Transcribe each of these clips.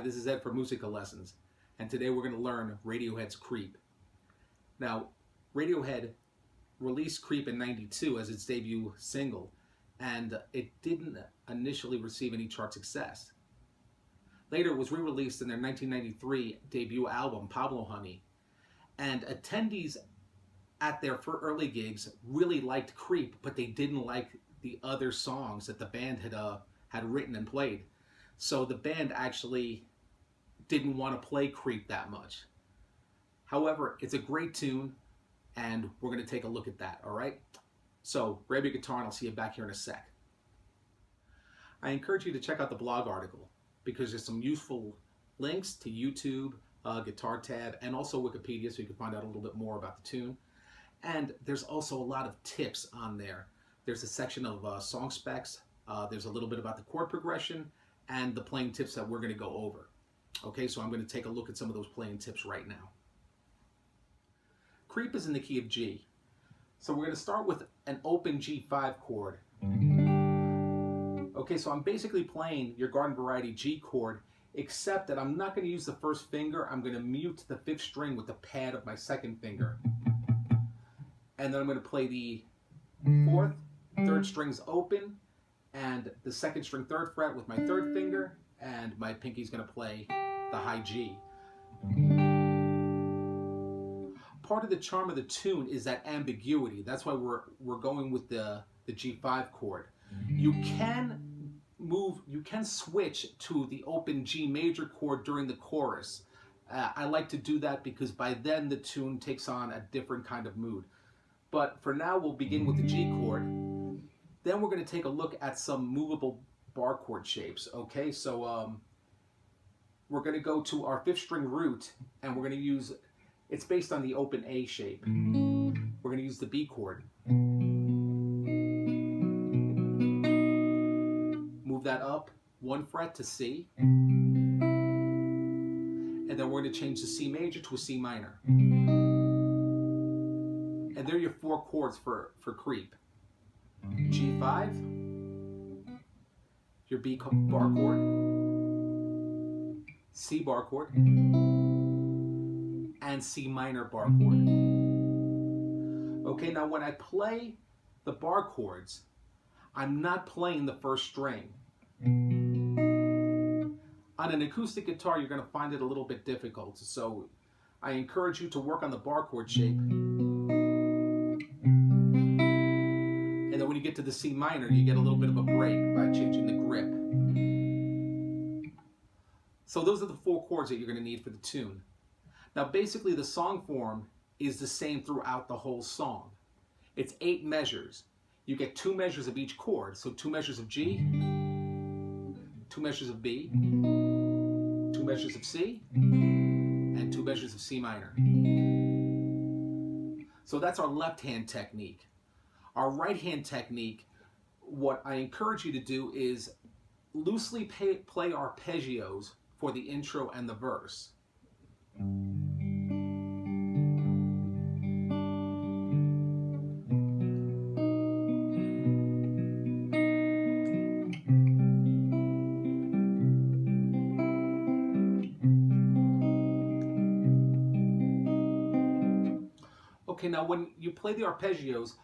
Hi, this is Ed from Musica Lessons, and today we're going to learn Radiohead's Creep. Now, Radiohead released Creep in '92 as its debut single, and it didn't initially receive any chart success. Later, it was re-released in their 1993 debut album, Pablo Honey, and attendees at their early gigs really liked Creep, but they didn't like the other songs that the band had written and played. So the band actually didn't want to play Creep that much. However, it's a great tune, and we're going to take a look at that, all right? So grab your guitar, and I'll see you back here in a sec. I encourage you to check out the blog article because there's some useful links to YouTube, Guitar Tab, and also Wikipedia, so you can find out a little bit more about the tune. And there's also a lot of tips on there. There's a section of song specs. There's a little bit about the chord progression and the playing tips that we're going to go over. Okay, so I'm going to take a look at some of those playing tips right now. Creep is in the key of G. So we're going to start with an open G5 chord. Okay, so I'm basically playing your garden variety G chord, except that I'm not going to use the first finger. I'm going to mute the 5th string with the pad of my 2nd finger. And then I'm going to play the 4th, 3rd strings open, and the 2nd string 3rd fret with my 3rd finger, and my pinky's going to play the high G. Part of the charm of the tune is that ambiguity. That's why we're going with the G5 chord. You can switch to the open G major chord during the chorus. I like to do that because by then the tune takes on a different kind of mood. But for now, we'll begin with the G chord. Then we're going to take a look at some movable bar chord shapes. Okay, so we're going to go to our 5th string root, and we're going to use, it's based on the open A shape. We're going to use the B chord. Move that up 1 fret to C. And then we're going to change the C major to a C minor. And there are your 4 chords for Creep. G5, your B bar chord, C bar chord, and C minor bar chord. Okay, now when I play the bar chords, I'm not playing the 1st string. On an acoustic guitar, you're going to find it a little bit difficult, so I encourage you to work on the bar chord shape. And then when you get to the C minor, you get a little bit of a break by changing the grip. So those are the 4 chords that you're going to need for the tune. Now basically the song form is the same throughout the whole song. It's 8 measures. You get 2 measures of each chord. So 2 measures of G, 2 measures of B, 2 measures of C, and 2 measures of C minor. So that's our left hand technique. Our right hand technique, what I encourage you to do is loosely play arpeggios for the intro and the verse. Okay, now when you play the arpeggios,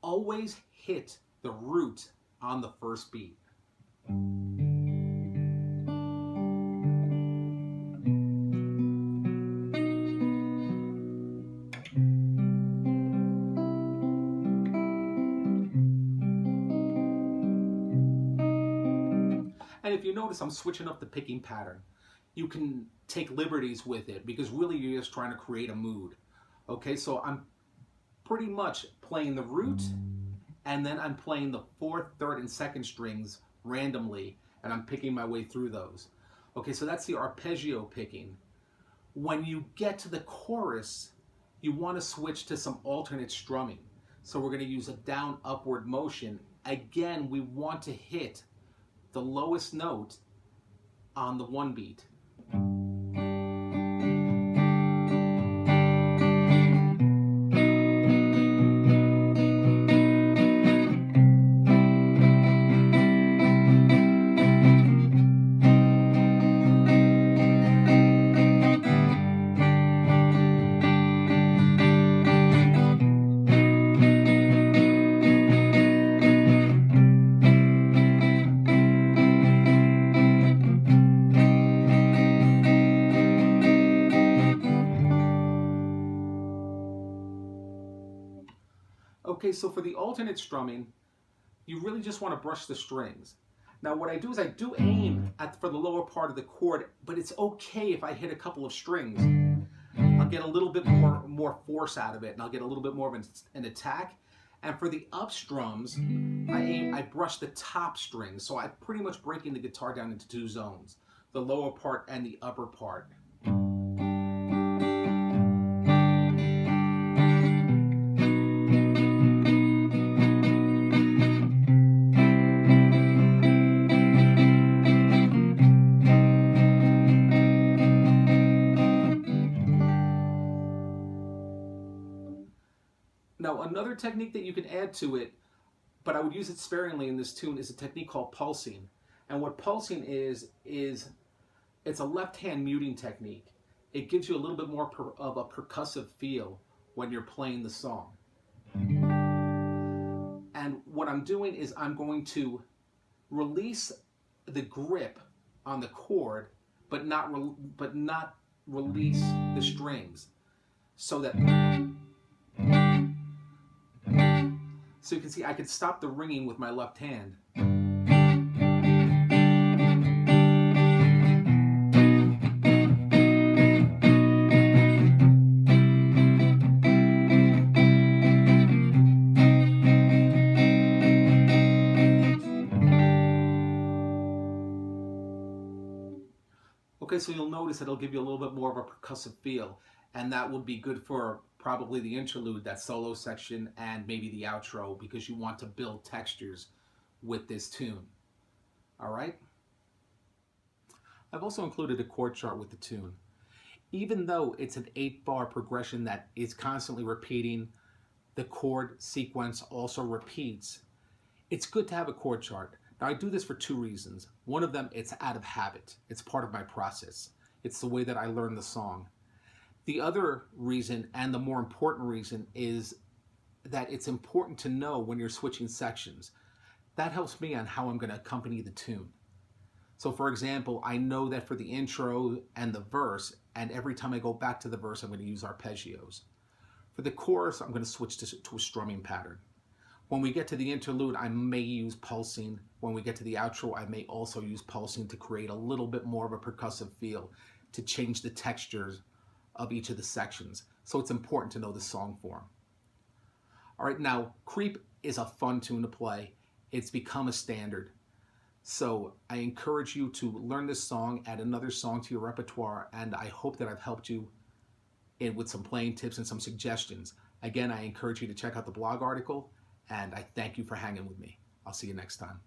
always hit the root on the 1st beat. And if you notice, I'm switching up the picking pattern. You can take liberties with it because really you're just trying to create a mood. Okay, so I'm pretty much playing the root, and then I'm playing the 4th, 3rd, and 2nd strings randomly, and I'm picking my way through those. Okay, so that's the arpeggio picking. When you get to the chorus, you want to switch to some alternate strumming. So we're going to use a down-upward motion. Again, we want to hit the lowest note on the 1 beat. so for the alternate strumming, you really just want to brush the strings. Now what I do is I do aim for the lower part of the chord, but it's okay if I hit a couple of strings. I'll get a little bit more force out of it, and I'll get a little bit more of an attack. And for the up strums, I brush the top strings. So I'm pretty much breaking the guitar down into two zones, the lower part and the upper part. Now, another technique that you can add to it, but I would use it sparingly in this tune, is a technique called pulsing. And what pulsing is it's a left-hand muting technique. It gives you a little bit more of a percussive feel when you're playing the song. And what I'm doing is I'm going to release the grip on the chord, but not release the strings, so that. So you can see I can stop the ringing with my left hand. Okay, so you'll notice it'll give you a little bit more of a percussive feel, and that would be good for probably the interlude, that solo section, and maybe the outro, because you want to build textures with this tune. All right? I've also included a chord chart with the tune. Even though it's an 8-bar progression that is constantly repeating, the chord sequence also repeats, it's good to have a chord chart. Now, I do this for two reasons. One of them, it's out of habit. It's part of my process. It's the way that I learn the song. The other reason, and the more important reason, is that it's important to know when you're switching sections. That helps me on how I'm going to accompany the tune. So for example, I know that for the intro and the verse, and every time I go back to the verse, I'm going to use arpeggios. For the chorus, I'm going to switch to a strumming pattern. When we get to the interlude, I may use pulsing. When we get to the outro, I may also use pulsing to create a little bit more of a percussive feel, to change the textures of each of the sections. So it's important to know the song form. All right, now, Creep is a fun tune to play. It's become a standard. So I encourage you to learn this song, add another song to your repertoire, and I hope that I've helped you with some playing tips and some suggestions. Again, I encourage you to check out the blog article, and I thank you for hanging with me. I'll see you next time.